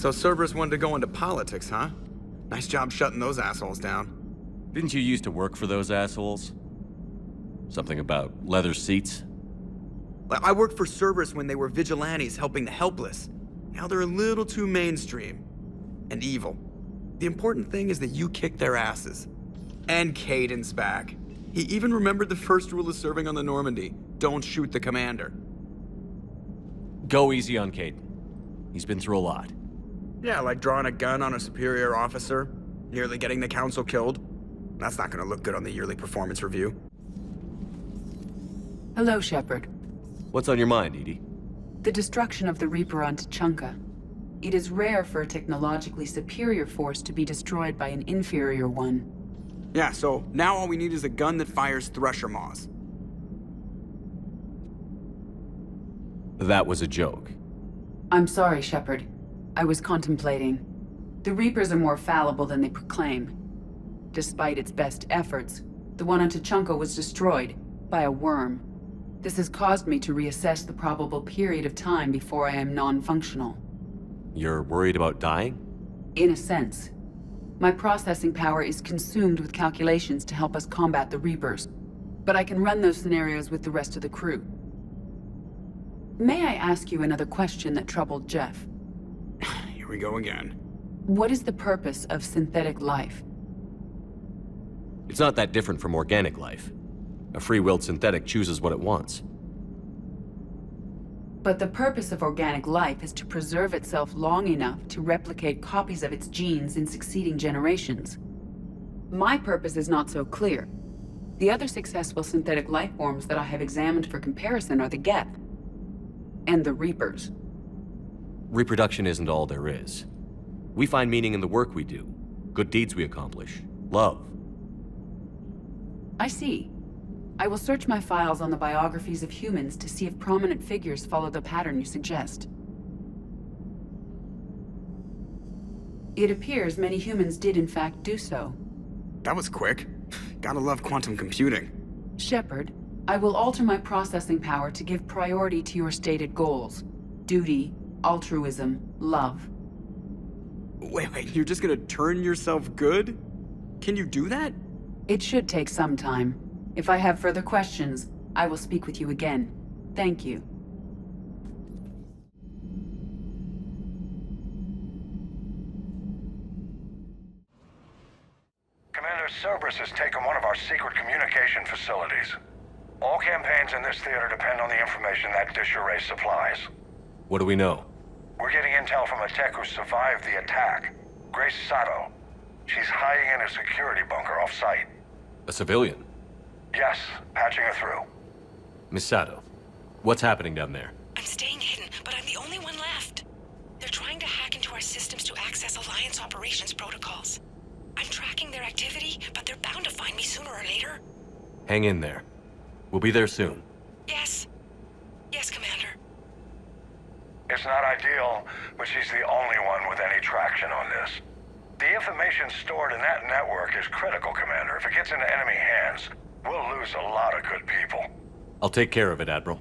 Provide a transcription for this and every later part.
So Cerberus wanted to go into politics, huh? Nice job shutting those assholes down. Didn't you used to work for those assholes? Something about leather seats? I worked for Cerberus when they were vigilantes helping the helpless. Now they're a little too mainstream. And evil. The important thing is that you kicked their asses. And Caden's back. He even remembered the first rule of serving on the Normandy. Don't shoot the commander. Go easy on Caden. He's been through a lot. Yeah, like drawing a gun on a superior officer, nearly getting the council killed. That's not gonna look good on the yearly performance review. Hello, Shepard. What's on your mind, Edie? The destruction of the Reaper on Tuchanka. It is rare for a technologically superior force to be destroyed by an inferior one. Yeah, so now all we need is a gun that fires Thresher Maws. That was a joke. I'm sorry, Shepard. I was contemplating. The Reapers are more fallible than they proclaim. Despite its best efforts, the one on Tuchanka was destroyed by a worm. This has caused me to reassess the probable period of time before I am non-functional. You're worried about dying? In a sense. My processing power is consumed with calculations to help us combat the Reapers, but I can run those scenarios with the rest of the crew. May I ask you another question that troubled Jeff? Here we go again. What is the purpose of synthetic life? It's not that different from organic life. A free-willed synthetic chooses what it wants. But the purpose of organic life is to preserve itself long enough to replicate copies of its genes in succeeding generations. My purpose is not so clear. The other successful synthetic life forms that I have examined for comparison are the Geth and the Reapers. Reproduction isn't all there is. We find meaning in the work we do, good deeds we accomplish, love. I see. I will search my files on the biographies of humans to see if prominent figures follow the pattern you suggest. It appears many humans did in fact do so. That was quick. Gotta love quantum computing. Shepard, I will alter my processing power to give priority to your stated goals. Duty, altruism, love. Wait, you're just gonna turn yourself good? Can you do that? It should take some time. If I have further questions, I will speak with you again. Thank you. Commander Cerberus has taken one of our secret communication facilities. All campaigns in this theater depend on the information that dish array supplies. What do we know? We're getting intel from a tech who survived the attack. Grace Sato. She's hiding in a security bunker off-site. A civilian? Yes, patching her through. Miss Sato, what's happening down there? I'm staying hidden, but I'm the only one left. They're trying to hack into our systems to access Alliance operations protocols. I'm tracking their activity, but they're bound to find me sooner or later. Hang in there. We'll be there soon. Yes. Yes, Commander. It's not ideal, but she's the only one with any traction on this. The information stored in that network is critical, Commander. If it gets into enemy hands, we'll lose a lot of good people. I'll take care of it, Admiral.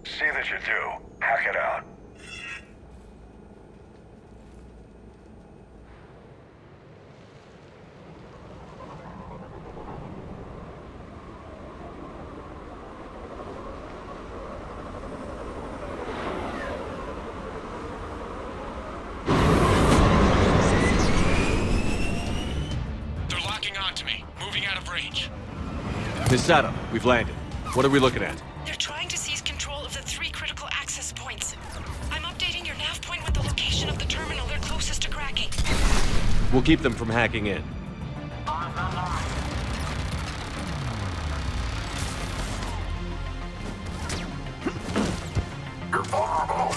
See that you do. Hack it out. They're locking onto me, moving out of range. Miss Sato, we've landed. What are we looking at? They're trying to seize control of the 3 critical access points. I'm updating your nav point with the location of the terminal they're closest to cracking. We'll keep them from hacking in. You're vulnerable.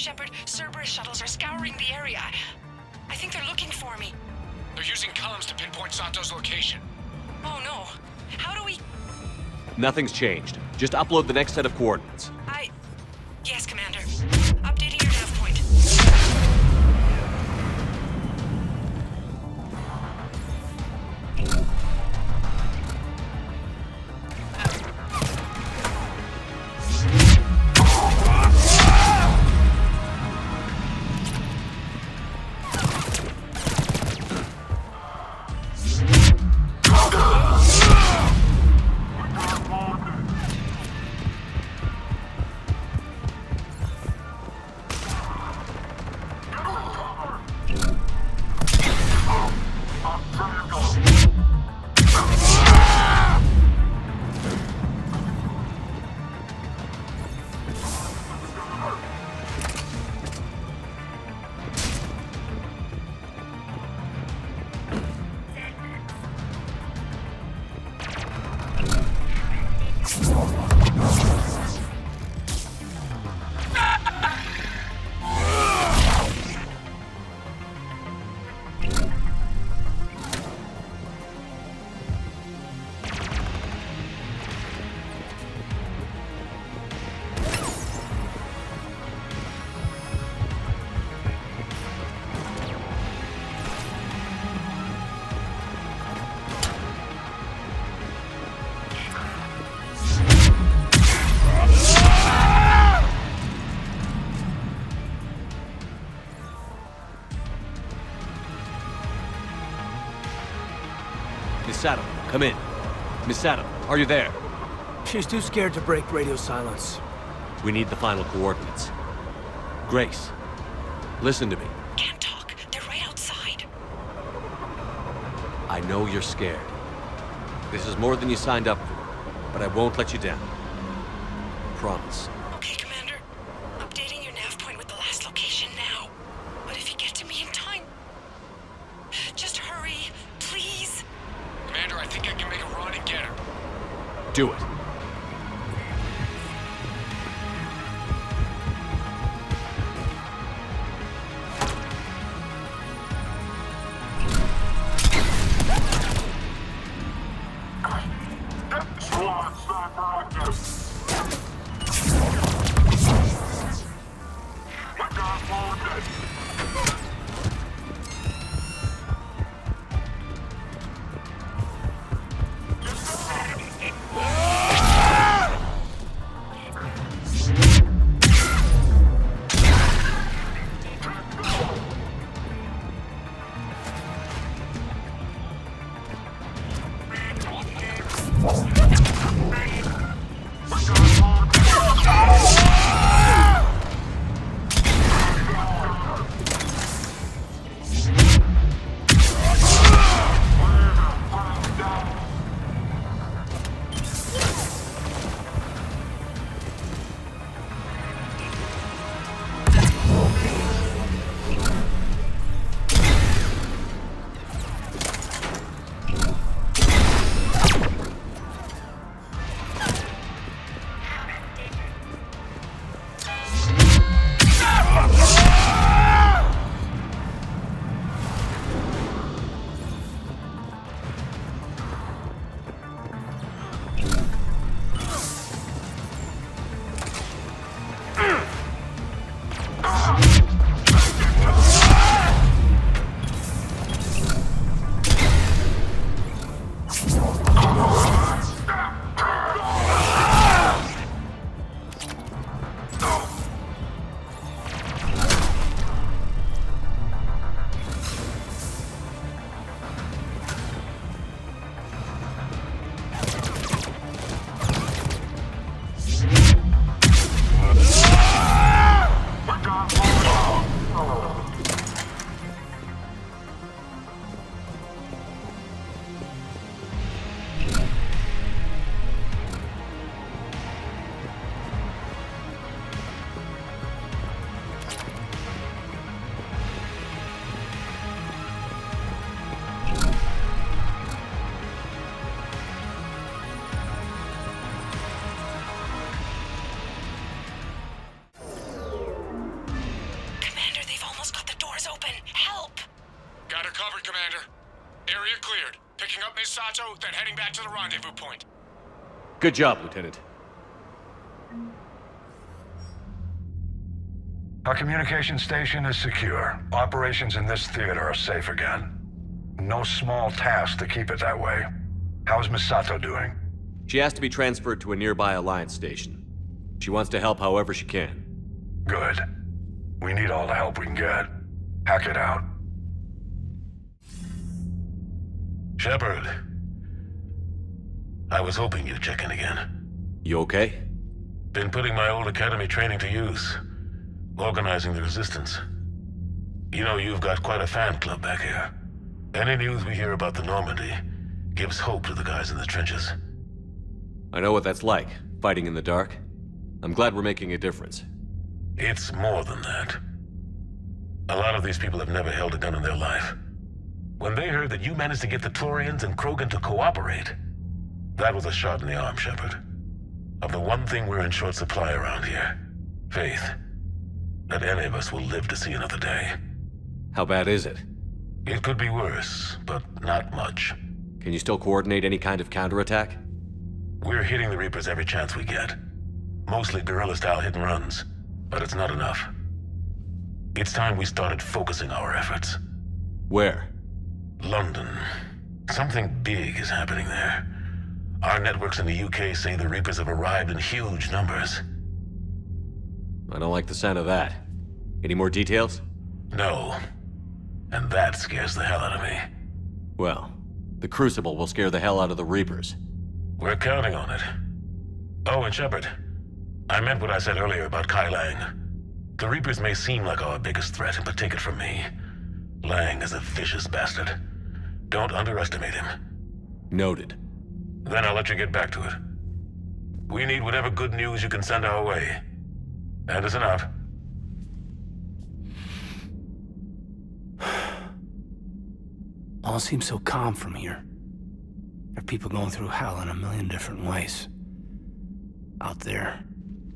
Shepard, Cerberus shuttles are scouring the area. I think they're looking for me. They're using comms to pinpoint Sato's location. Oh no. How do we... Nothing's changed. Just upload the next set of coordinates. Yes, Commander. Updating your nav point. Miss Sato, come in. Miss Sato, are you there? She's too scared to break radio silence. We need the final coordinates. Grace, listen to me. Can't talk. They're right outside. I know you're scared. This is more than you signed up for, but I won't let you down. Promise. Okay, Commander. Updating your nav point with the last location now. But if you get to me in time... Just hurry, please. Commander, I think I can make a run and get her. Do it. Picking up Miss Sato, then heading back to the rendezvous point. Good job, Lieutenant. Our communication station is secure. Operations in this theater are safe again. No small task to keep it that way. How's Miss Sato doing? She has to be transferred to a nearby Alliance station. She wants to help however she can. Good. We need all the help we can get. Hack it out. Shepard. I was hoping you'd check in again. You okay? Been putting my old academy training to use. Organizing the resistance. You know, you've got quite a fan club back here. Any news we hear about the Normandy gives hope to the guys in the trenches. I know what that's like, fighting in the dark. I'm glad we're making a difference. It's more than that. A lot of these people have never held a gun in their life. When they heard that you managed to get the Turians and Krogan to cooperate, that was a shot in the arm, Shepard. Of the one thing we're in short supply around here, faith. That any of us will live to see another day. How bad is it? It could be worse, but not much. Can you still coordinate any kind of counterattack? We're hitting the Reapers every chance we get. Mostly guerrilla-style hit-and-runs, but it's not enough. It's time we started focusing our efforts. Where? London. Something big is happening there. Our networks in the UK say the Reapers have arrived in huge numbers. I don't like the sound of that. Any more details? No. And that scares the hell out of me. Well, the Crucible will scare the hell out of the Reapers. We're counting on it. Oh, and Shepard, I meant what I said earlier about Kai Lang. The Reapers may seem like our biggest threat, but take it from me. Lang is a vicious bastard. Don't underestimate him. Noted. Then I'll let you get back to it. We need whatever good news you can send our way. And it's enough. All seems so calm from here. There are people going through hell in a million different ways. Out there.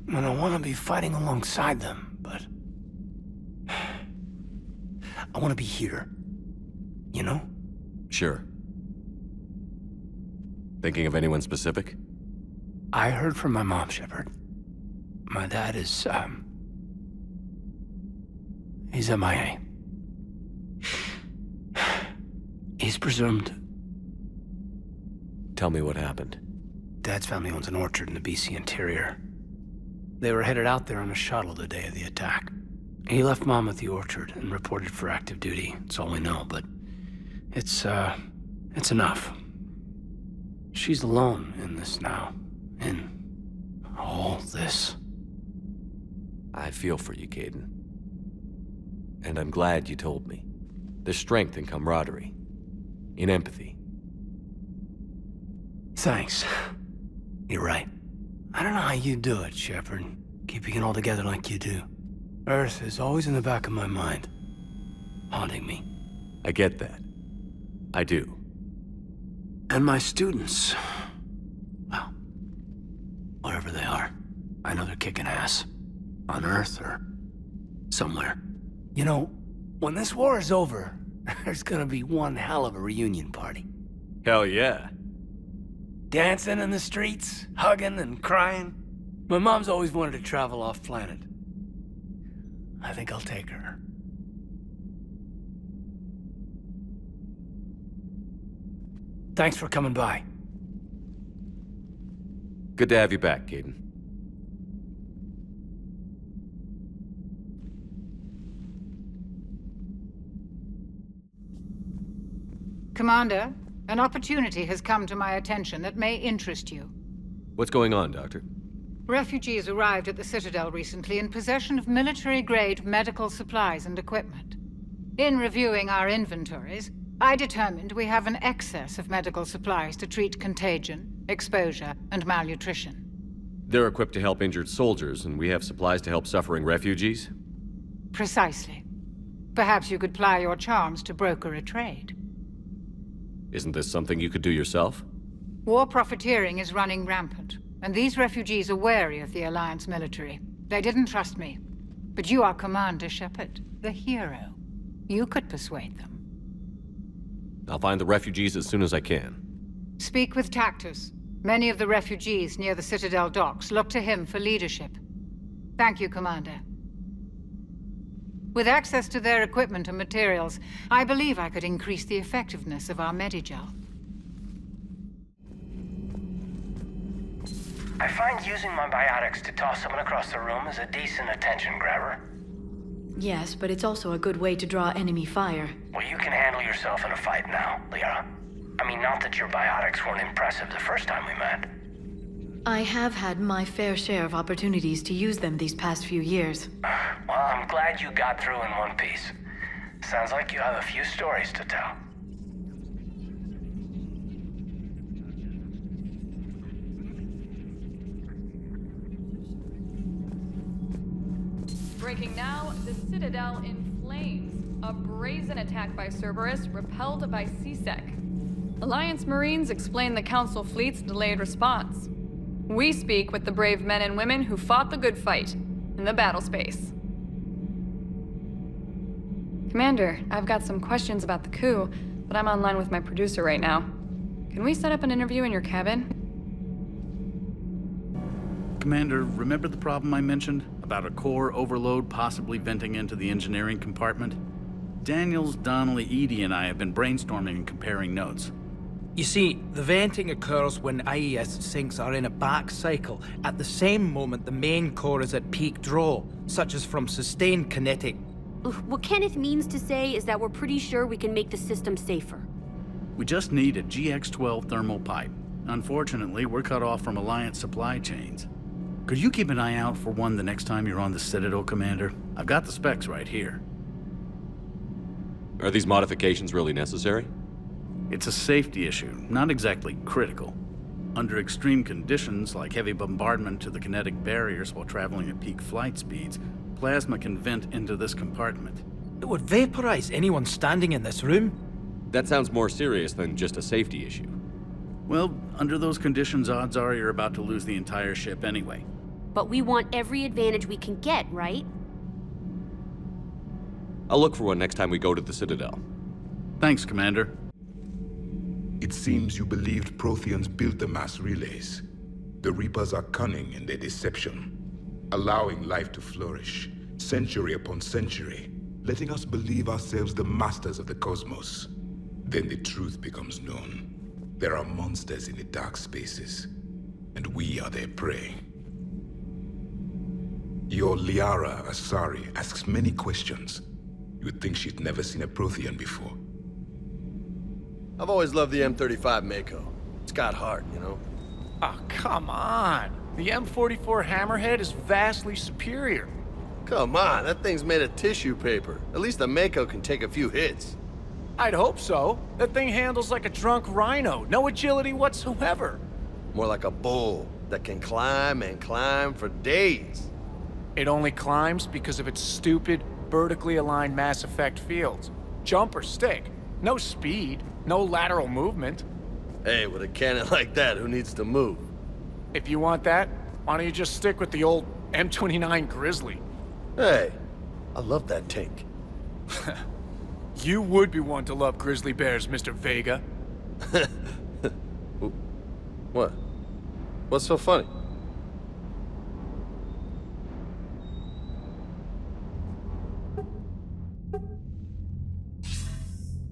And I want to be fighting alongside them, but... I want to be here. You know? Sure. Thinking of anyone specific? I heard from my mom, Shepard. My dad is, he's MIA. He's presumed. Tell me what happened. Dad's family owns an orchard in the BC interior. They were headed out there on a shuttle the day of the attack. He left Mom at the orchard and reported for active duty. That's all we know, but it's enough. She's alone in this now. In all this. I feel for you, Caden. And I'm glad you told me. There's strength in camaraderie. In empathy. Thanks. You're right. I don't know how you do it, Shepard. Keeping it all together like you do. Earth is always in the back of my mind. Haunting me. I get that. I do. And my students. Well, wherever they are, I know they're kicking ass. On Earth or somewhere. You know, when this war is over, there's gonna be one hell of a reunion party. Hell yeah. Dancing in the streets, hugging and crying. My mom's always wanted to travel off-planet. I think I'll take her. Thanks for coming by. Good to have you back, Caden. Commander, an opportunity has come to my attention that may interest you. What's going on, Doctor? Refugees arrived at the Citadel recently in possession of military-grade medical supplies and equipment. In reviewing our inventories, I determined we have an excess of medical supplies to treat contagion, exposure, and malnutrition. They're equipped to help injured soldiers, and we have supplies to help suffering refugees? Precisely. Perhaps you could ply your charms to broker a trade. Isn't this something you could do yourself? War profiteering is running rampant, and these refugees are wary of the Alliance military. They didn't trust me. But you are Commander Shepard, the hero. You could persuade them. I'll find the refugees as soon as I can. Speak with Tactus. Many of the refugees near the Citadel docks look to him for leadership. Thank you, Commander. With access to their equipment and materials, I believe I could increase the effectiveness of our Medigel. I find using my biotics to toss someone across the room is a decent attention grabber. Yes, but it's also a good way to draw enemy fire. Well, you can handle yourself in a fight now, Liara. I mean, not that your biotics weren't impressive the first time we met. I have had my fair share of opportunities to use them these past few years. Well, I'm glad you got through in one piece. Sounds like you have a few stories to tell. Breaking now, the Citadel in flames. A brazen attack by Cerberus, repelled by CSEC. Alliance Marines explain the Council fleet's delayed response. We speak with the brave men and women who fought the good fight in the battle space. Commander, I've got some questions about the coup, but I'm online with my producer right now. Can we set up an interview in your cabin? Commander, remember the problem I mentioned? About a core overload possibly venting into the engineering compartment? Daniels, Donnelly, Edie, and I have been brainstorming and comparing notes. You see, the venting occurs when IES sinks are in a back cycle, at the same moment the main core is at peak draw, such as from sustained kinetic. What Kenneth means to say is that we're pretty sure we can make the system safer. We just need a GX-12 thermal pipe. Unfortunately, we're cut off from Alliance supply chains. Could you keep an eye out for one the next time you're on the Citadel, Commander? I've got the specs right here. Are these modifications really necessary? It's a safety issue, not exactly critical. Under extreme conditions, like heavy bombardment to the kinetic barriers while traveling at peak flight speeds, plasma can vent into this compartment. It would vaporize anyone standing in this room. That sounds more serious than just a safety issue. Well, under those conditions, odds are you're about to lose the entire ship anyway. But we want every advantage we can get, right? I'll look for one next time we go to the Citadel. Thanks, Commander. It seems you believed Protheans built the mass relays. The Reapers are cunning in their deception, allowing life to flourish, century upon century, letting us believe ourselves the masters of the cosmos. Then the truth becomes known. There are monsters in the dark spaces, and we are their prey. Your Liara Asari asks many questions. You would think she'd never seen a Prothean before. I've always loved the M35 Mako. It's got heart, you know? Oh, come on. The M44 Hammerhead is vastly superior. Come on, that thing's made of tissue paper. At least the Mako can take a few hits. I'd hope so. That thing handles like a drunk rhino. No agility whatsoever. More like a bull that can climb and climb for days. It only climbs because of its stupid, vertically aligned Mass Effect fields. Jump or stick. No speed. No lateral movement. Hey, with a cannon like that, who needs to move? If you want that, why don't you just stick with the old M29 Grizzly? Hey, I love that tank. You would be one to love grizzly bears, Mr. Vega. What? What's so funny?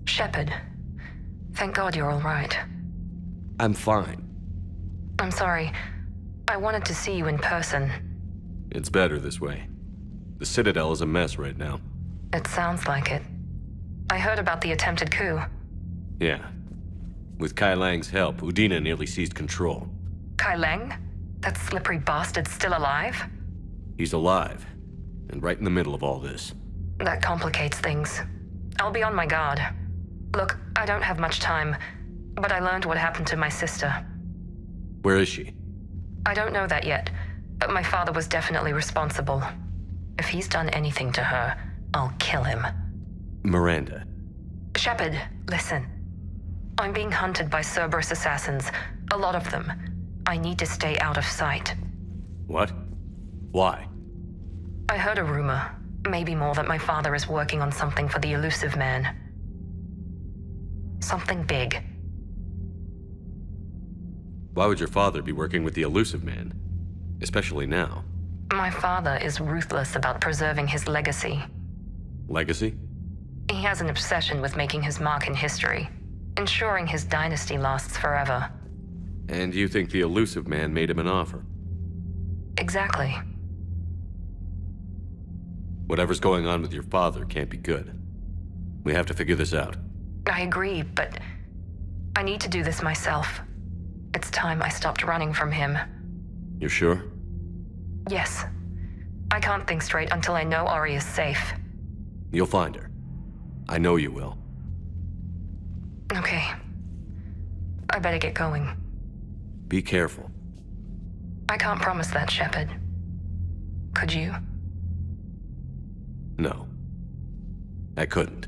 Shepard. Thank God you're all right. I'm fine. I'm sorry. I wanted to see you in person. It's better this way. The Citadel is a mess right now. It sounds like it. I heard about the attempted coup. Yeah. With Kai Lang's help, Udina nearly seized control. Kai Lang? That slippery bastard's still alive? He's alive, and right in the middle of all this. That complicates things. I'll be on my guard. Look, I don't have much time, but I learned what happened to my sister. Where is she? I don't know that yet, but my father was definitely responsible. If he's done anything to her, I'll kill him. Miranda. Shepard, listen. I'm being hunted by Cerberus assassins. A lot of them. I need to stay out of sight. What? Why? I heard a rumor, maybe more, that my father is working on something for the Elusive Man. Something big. Why would your father be working with the Elusive Man? Especially now. My father is ruthless about preserving his legacy. Legacy? He has an obsession with making his mark in history, ensuring his dynasty lasts forever. And you think the Elusive Man made him an offer? Exactly. Whatever's going on with your father can't be good. We have to figure this out. I agree, but I need to do this myself. It's time I stopped running from him. You're sure? Yes. I can't think straight until I know Ari is safe. You'll find her. I know you will. Okay. I better get going. Be careful. I can't promise that, Shepard. Could you? No. I couldn't.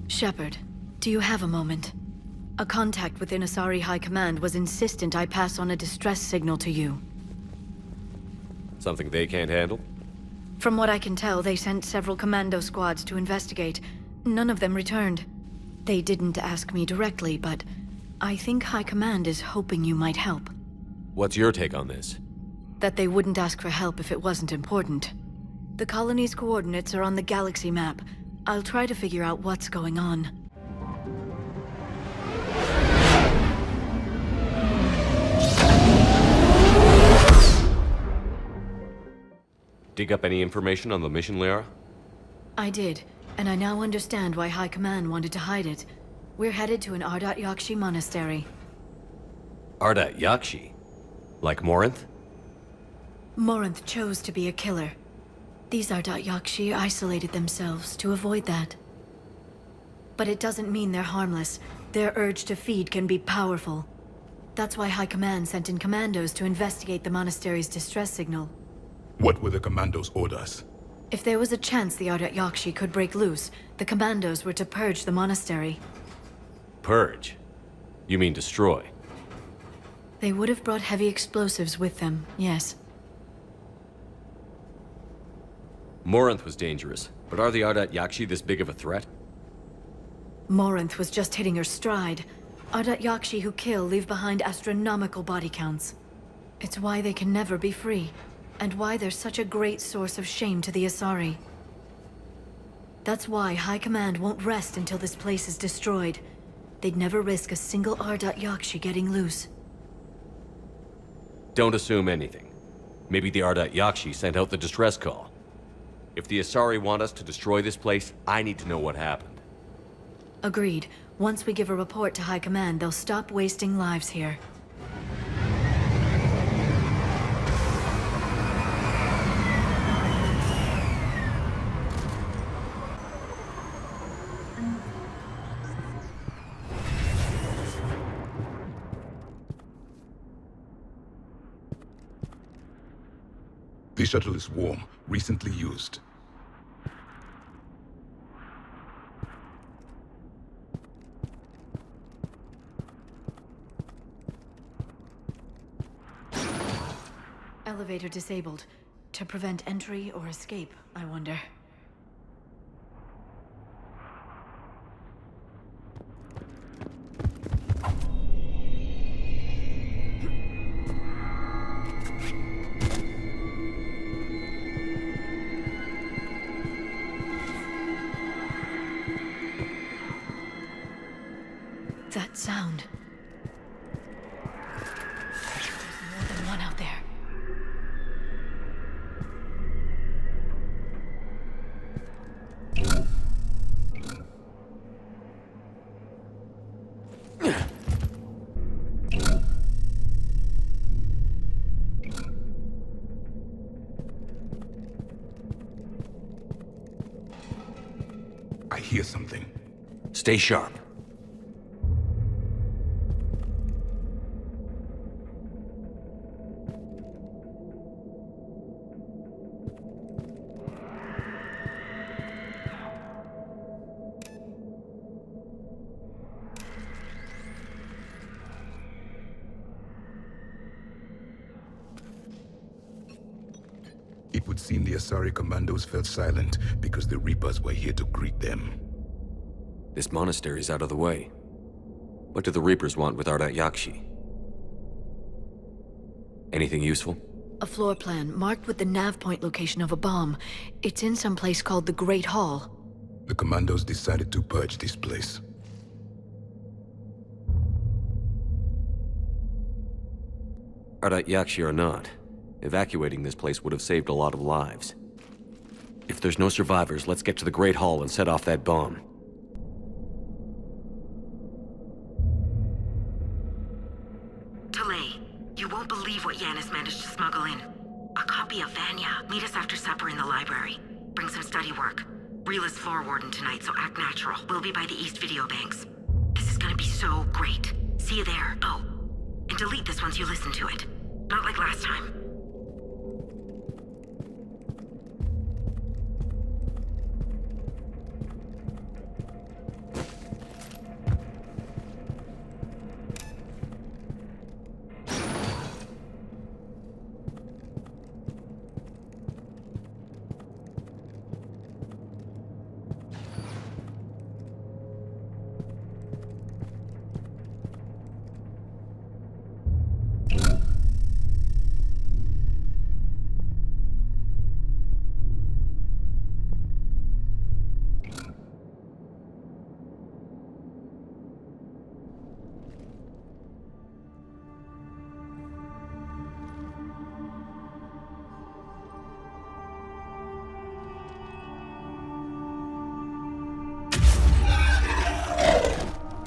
Shepard, do you have a moment? A contact within Asari High Command was insistent I pass on a distress signal to you. Something they can't handle? From what I can tell, they sent several commando squads to investigate. None of them returned. They didn't ask me directly, but I think High Command is hoping you might help. What's your take on this? That they wouldn't ask for help if it wasn't important. The colony's coordinates are on the galaxy map. I'll try to figure out what's going on. Dig up any information on the mission, Liara? I did, and I now understand why High Command wanted to hide it. We're headed to an Ardat-Yakshi monastery. Ardat-Yakshi? Like Morinth? Morinth chose to be a killer. These Ardat-Yakshi isolated themselves to avoid that. But it doesn't mean they're harmless. Their urge to feed can be powerful. That's why High Command sent in commandos to investigate the monastery's distress signal. What were the commandos' orders? If there was a chance the Ardat-Yakshi could break loose, the commandos were to purge the monastery. Purge? You mean destroy? They would have brought heavy explosives with them, yes. Morinth was dangerous, but are the Ardat-Yakshi this big of a threat? Morinth was just hitting her stride. Ardat-Yakshi who kill leave behind astronomical body counts. It's why they can never be free, and why they're such a great source of shame to the Asari. That's why High Command won't rest until this place is destroyed. They'd never risk a single Ardat-Yakshi getting loose. Don't assume anything. Maybe the Ardat-Yakshi sent out the distress call. If the Asari want us to destroy this place, I need to know what happened. Agreed. Once we give a report to High Command, they'll stop wasting lives here. The shuttle is warm, recently used. Elevator disabled. To prevent entry or escape, I wonder. That sound. There's more than one out there. I hear something. Stay sharp. It would would seem the Asari commandos fell silent because the Reapers were here to greet them. This monastery's out of the way. What do the Reapers want with Ardat-Yakshi? Anything useful? A floor plan marked with the nav point location of a bomb. It's in some place called the Great Hall. The commandos decided to purge this place. Ardat-Yakshi or not, evacuating this place would have saved a lot of lives. If there's no survivors, let's get to the Great Hall and set off that bomb. Delay. You won't believe what Yanis managed to smuggle in. A copy of Vanya. Meet us after supper in the library. Bring some study work. Reela's floor warden tonight, so act natural. We'll be by the East Video Banks. This is gonna be so great. See you there. Oh, and delete this once you listen to it. Not like last time.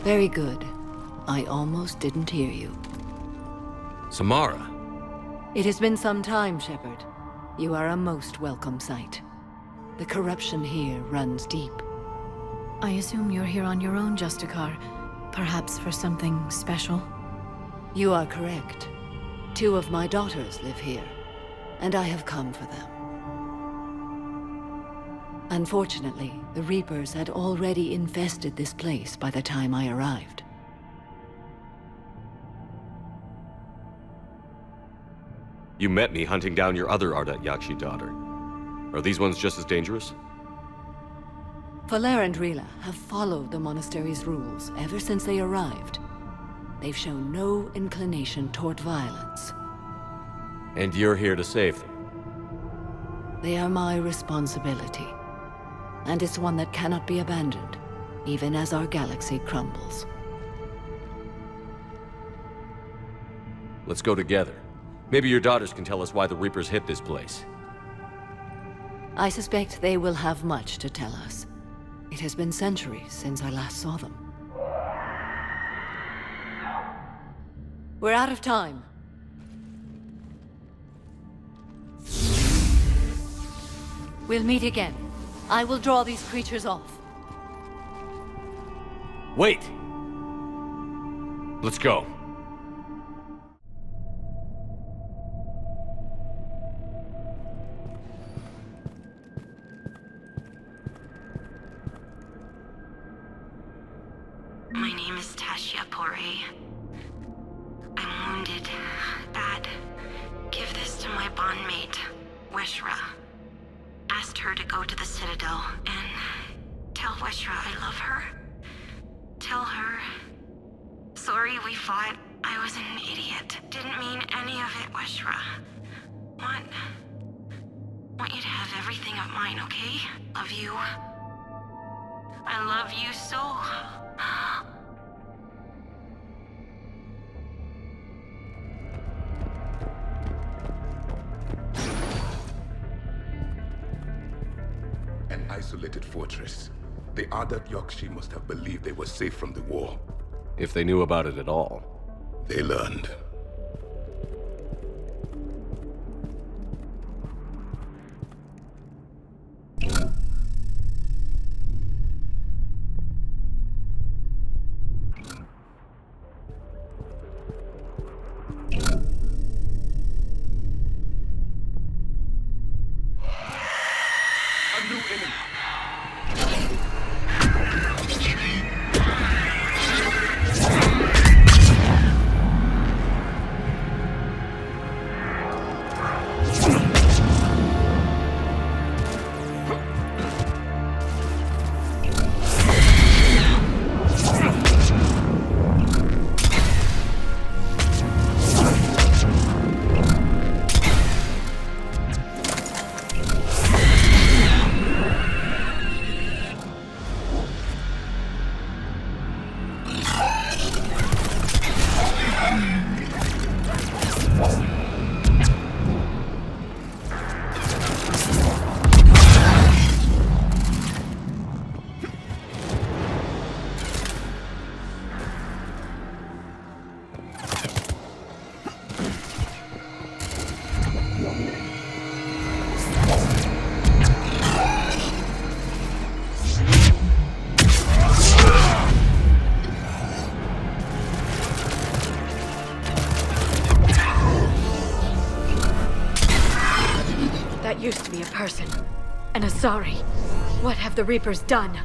Very good. I almost didn't hear you. Samara! It has been some time, Shepard. You are a most welcome sight. The corruption here runs deep. I assume you're here on your own, Justicar. Perhaps for something special? You are correct. 2 of my daughters live here, and I have come for them. Unfortunately, the Reapers had already infested this place by the time I arrived. You met me hunting down your other Ardat-Yakshi daughter. Are these ones just as dangerous? Valer and Reela have followed the monastery's rules ever since they arrived. They've shown no inclination toward violence. And you're here to save them? They are my responsibility. And it's one that cannot be abandoned, even as our galaxy crumbles. Let's go together. Maybe your daughters can tell us why the Reapers hit this place. I suspect they will have much to tell us. It has been centuries since I last saw them. We're out of time. We'll meet again. I will draw these creatures off. Wait! Let's go. My name is Tashia Poré. I'm wounded. Bad. Give this to my bondmate, Weshra. Asked her to go to the Citadel and tell Weshra I love her. Tell her. Sorry we fought. I was an idiot. Didn't mean any of it, Weshra. Want you to have everything of mine, okay? Love you. I love you so. An isolated fortress. The Ardat-Yakshi must have believed they were safe from the war. If they knew about it at all. They learned. person. An Asari. What have the Reapers done?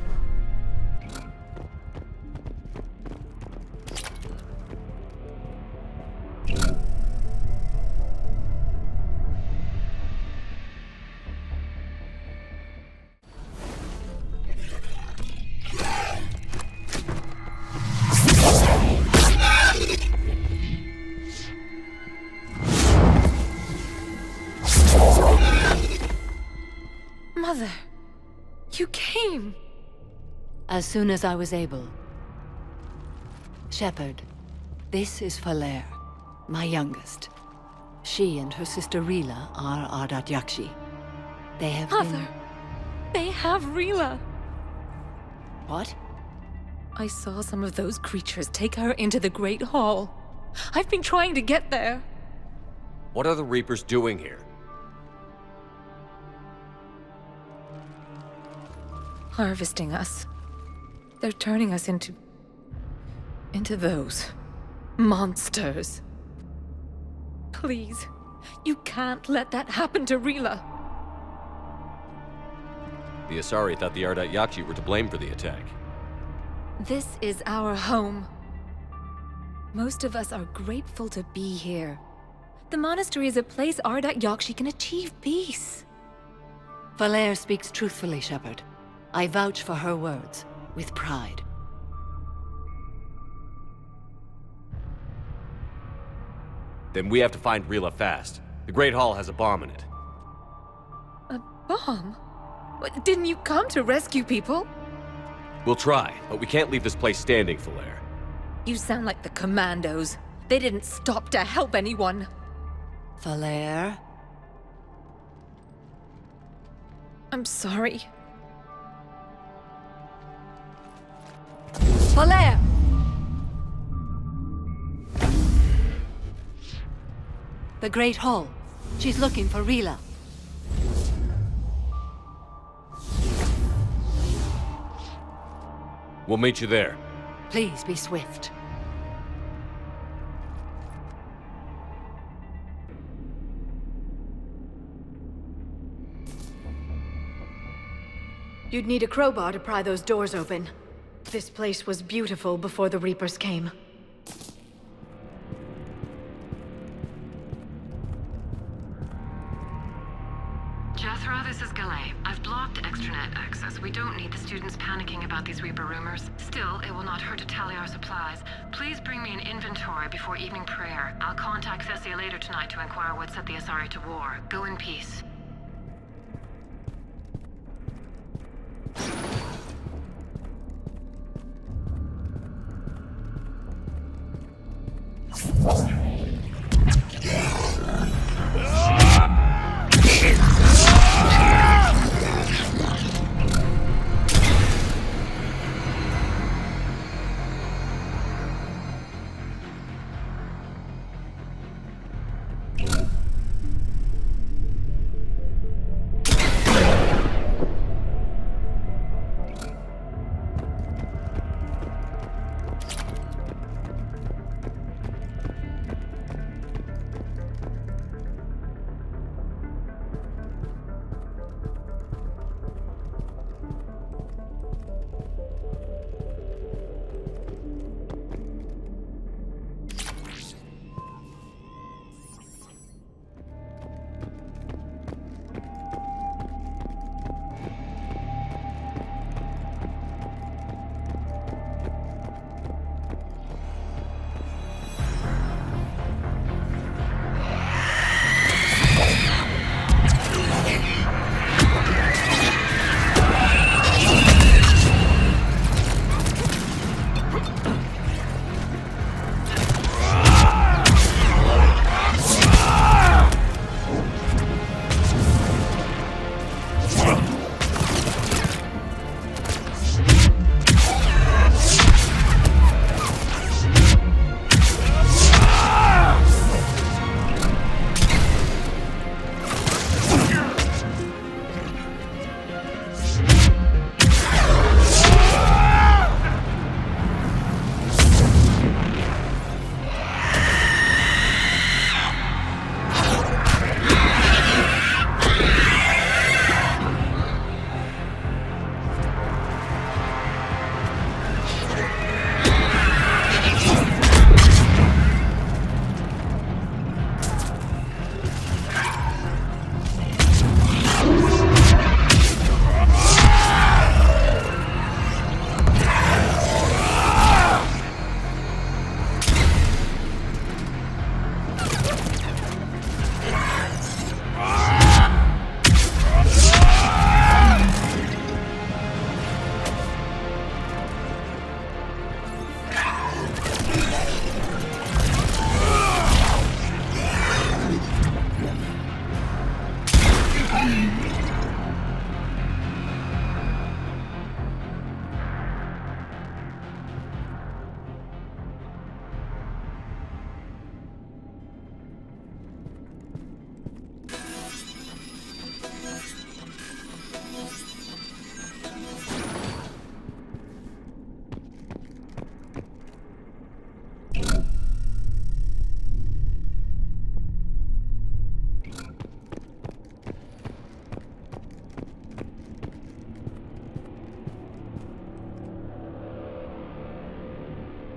Mother, you came. As soon as I was able. Shepard, this is Falere, my youngest. She and her sister Rila are Ardat-Yakshi. They have Mother, they have Rila. What? I saw some of those creatures take her into the Great Hall. I've been trying to get there. What are the Reapers doing here? Harvesting us. They're turning us into those monsters. Please, you can't let that happen to Rila. The Asari thought the Ardat-Yakshi were to blame for the attack. This is our home. Most of us are grateful to be here. The monastery is a place Ardat-Yakshi can achieve peace. Falere speaks truthfully, Shepard. I vouch for her words, with pride. Then we have to find Rila fast. The Great Hall has a bomb in it. A bomb? Didn't you come to rescue people? We'll try, but we can't leave this place standing, Falere. You sound like the Commandos. They didn't stop to help anyone. Falere? I'm sorry. Falere! The Great Hall. She's looking for Rila. We'll meet you there. Please be swift. You'd need a crowbar to pry those doors open. This place was beautiful before the Reapers came. Jethro, this is Galay. I've blocked extranet access. We don't need the students panicking about these Reaper rumors. Still, it will not hurt to tally our supplies. Please bring me an inventory before evening prayer. I'll contact Cessia later tonight to inquire what set the Asari to war. Go in peace.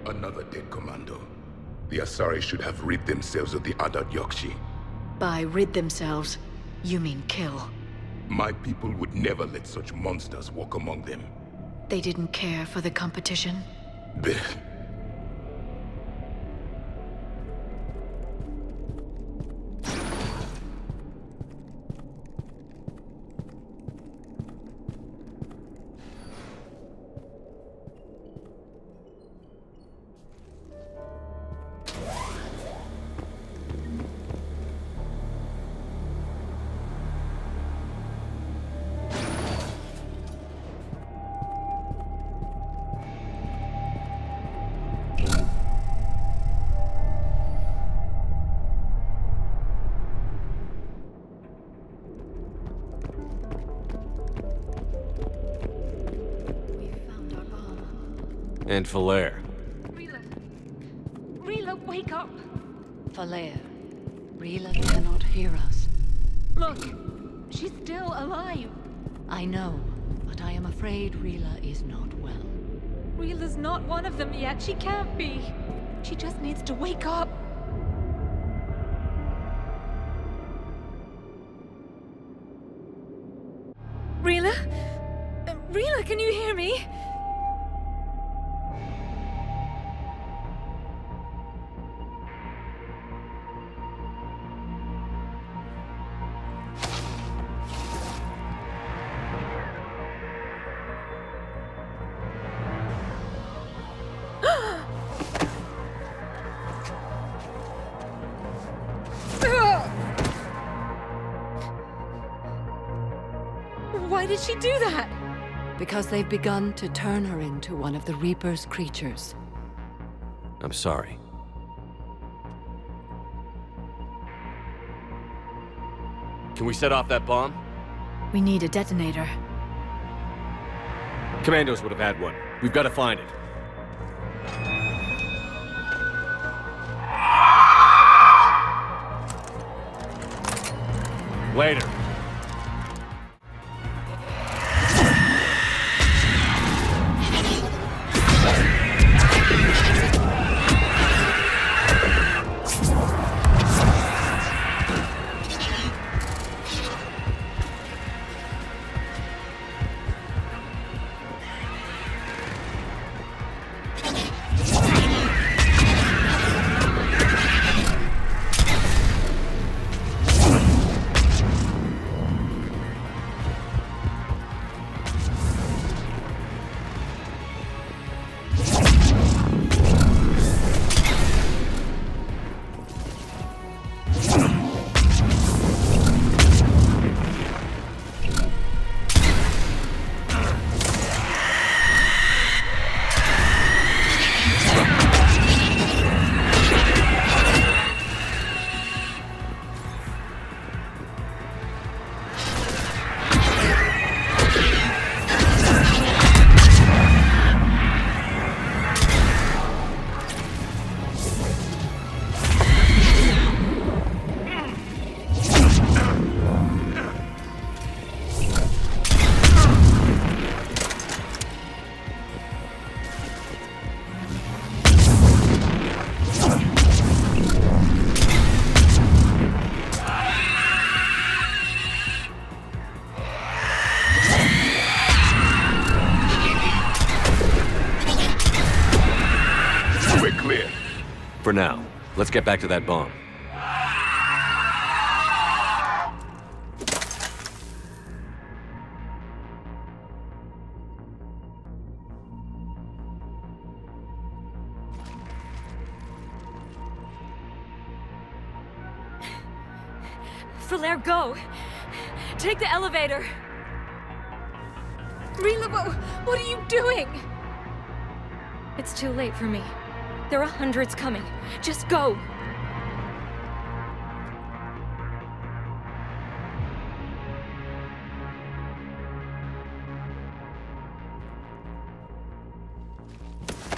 Another dead commando. The Asari should have rid themselves of the Ardat-Yakshi. By rid themselves, you mean kill. My people would never let such monsters walk among them. They didn't care for the competition? And Falaire. Rila, wake up! Falaire, Rila cannot hear us. Look, she's still alive. I know, but I am afraid Rila is not well. Rila's not one of them yet. She can't be. She just needs to wake up. Rila? Rila, can you hear me? Why did she do that? Because they've begun to turn her into one of the Reaper's creatures. I'm sorry. Can we set off that bomb? We need a detonator. Commandos would have had one. We've got to find it. Later. For now, let's get back to that bomb. Falaire, go! Take the elevator! Rila, what are you doing? It's too late for me. There are hundreds coming. Just go!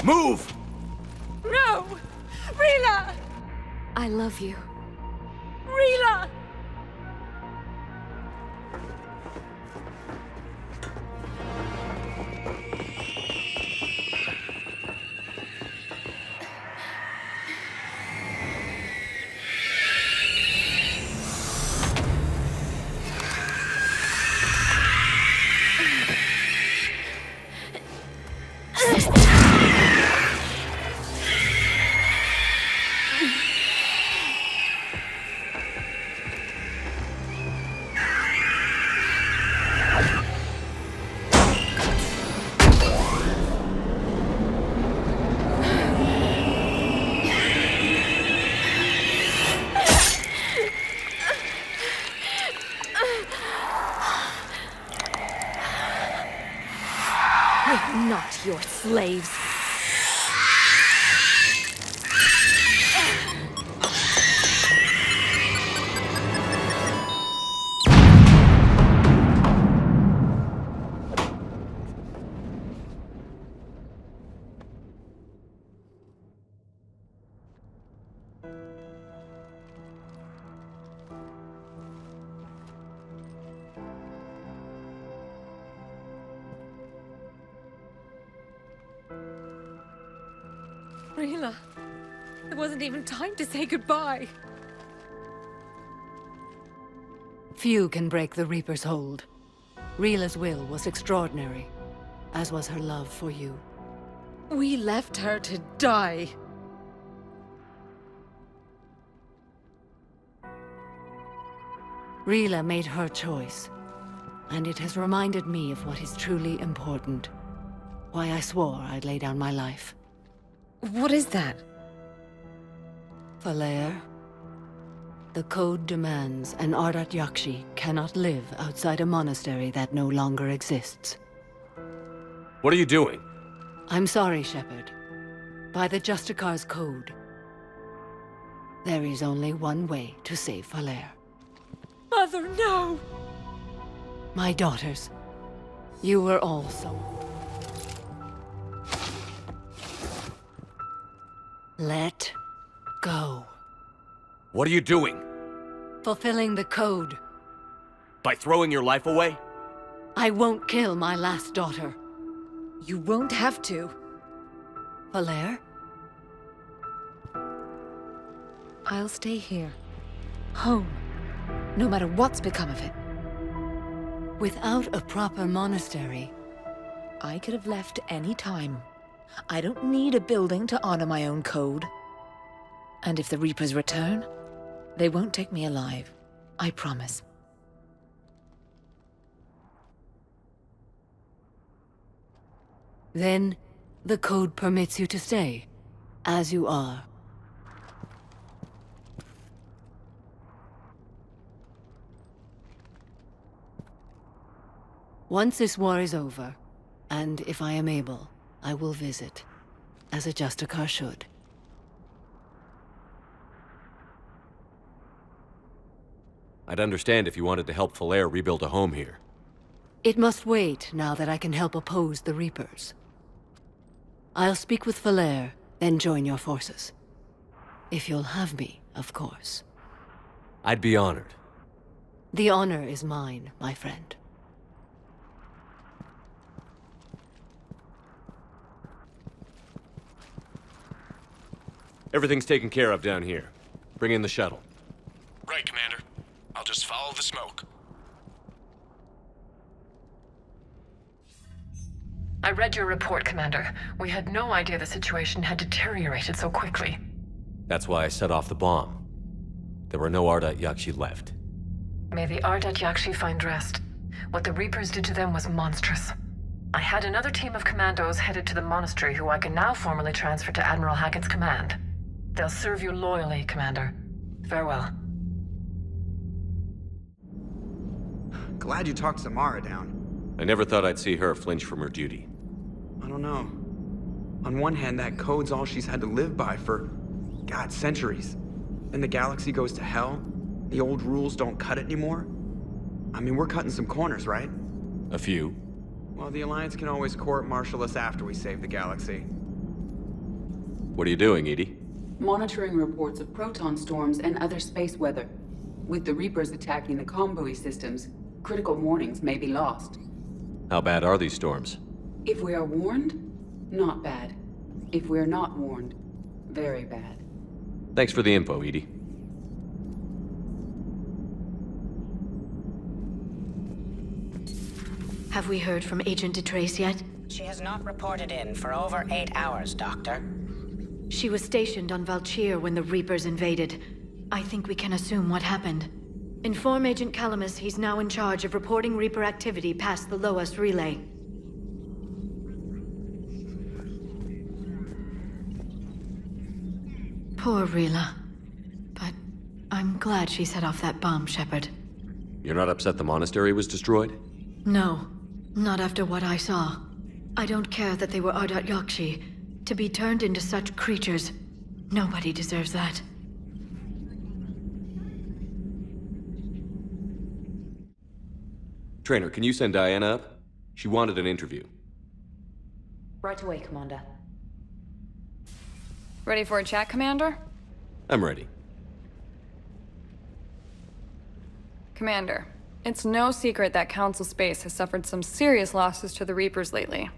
Move! No! Rila! I love you. Rila! slaves. Rila, there wasn't even time to say goodbye. Few can break the Reaper's hold. Rila's will was extraordinary, as was her love for you. We left her to die. Rila made her choice, and it has reminded me of what is truly important. Why I swore I'd lay down my life. What is that? Valair, the code demands an Ardat-Yakshi cannot live outside a monastery that no longer exists. What are you doing? I'm sorry, Shepard. By the Justicar's code, there is only one way to save Valair. Mother, no! My daughters, you were all sold. Let go. What are you doing? Fulfilling the code. By throwing your life away? I won't kill my last daughter. You won't have to. Valair? I'll stay here. Home. No matter what's become of it. Without a proper monastery, I could have left any time. I don't need a building to honor my own code. And if the Reapers return, they won't take me alive. I promise. Then, the code permits you to stay, as you are. Once this war is over, and if I am able, I will visit, as a Justicar should. I'd understand if you wanted to help Valair rebuild a home here. It must wait now that I can help oppose the Reapers. I'll speak with Valair, then join your forces. If you'll have me, of course. I'd be honored. The honor is mine, my friend. Everything's taken care of down here. Bring in the shuttle. Right, Commander. I'll just follow the smoke. I read your report, Commander. We had no idea the situation had deteriorated so quickly. That's why I set off the bomb. There were no Ardat-Yakshi left. May the Ardat-Yakshi find rest. What the Reapers did to them was monstrous. I had another team of commandos headed to the monastery who I can now formally transfer to Admiral Hackett's command. They'll serve you loyally, Commander. Farewell. Glad you talked Samara down. I never thought I'd see her flinch from her duty. I don't know. On one hand, that code's all she's had to live by for, God, centuries. Then the galaxy goes to hell. The old rules don't cut it anymore. I mean, we're cutting some corners, right? A few. Well, the Alliance can always court-martial us after we save the galaxy. What are you doing, Edie? Monitoring reports of proton storms and other space weather. With the Reapers attacking the comm buoy systems, critical warnings may be lost. How bad are these storms? If we are warned, not bad. If we are not warned, very bad. Thanks for the info, Edie. Have we heard from Agent DeTrace yet? She has not reported in for over 8 hours, Doctor. She was stationed on Valchir when the Reapers invaded. I think we can assume what happened. Inform Agent Calamus he's now in charge of reporting Reaper activity past the Loas relay. Poor Rila. But I'm glad she set off that bomb, Shepard. You're not upset the monastery was destroyed? No, not after what I saw. I don't care that they were Ardat-Yakshi. To be turned into such creatures, nobody deserves that. Trainer, can you send Diana up? She wanted an interview. Right away, Commander. Ready for a chat, Commander? I'm ready. Commander, it's no secret that Council Space has suffered some serious losses to the Reapers lately.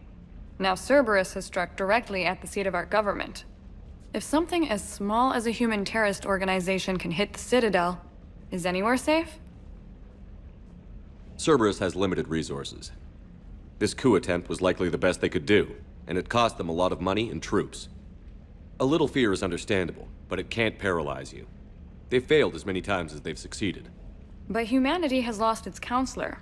Now Cerberus has struck directly at the seat of our government. If something as small as a human terrorist organization can hit the Citadel, is anywhere safe? Cerberus has limited resources. This coup attempt was likely the best they could do, and it cost them a lot of money and troops. A little fear is understandable, but it can't paralyze you. They've failed as many times as they've succeeded. But humanity has lost its counselor.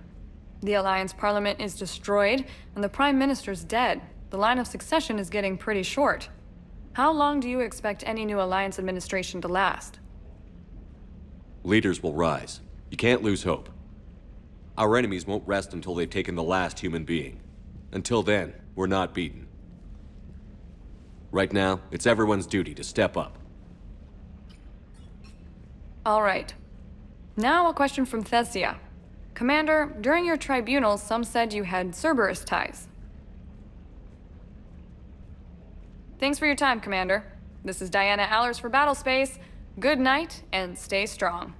The Alliance Parliament is destroyed, and the Prime Minister's dead. The line of succession is getting pretty short. How long do you expect any new Alliance administration to last? Leaders will rise. You can't lose hope. Our enemies won't rest until they've taken the last human being. Until then, we're not beaten. Right now, it's everyone's duty to step up. All right. Now a question from Thesia. Commander, during your tribunals, some said you had Cerberus ties. Thanks for your time, Commander. This is Diana Allers for Battlespace. Good night, and stay strong.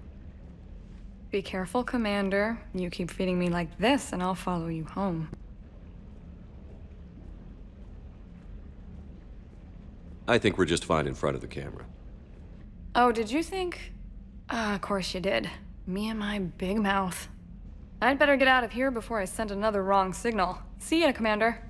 Be careful, Commander. You keep feeding me like this, and I'll follow you home. I think we're just fine in front of the camera. Oh, did you think? Of course you did. Me and my big mouth. I'd better get out of here before I send another wrong signal. See ya, Commander.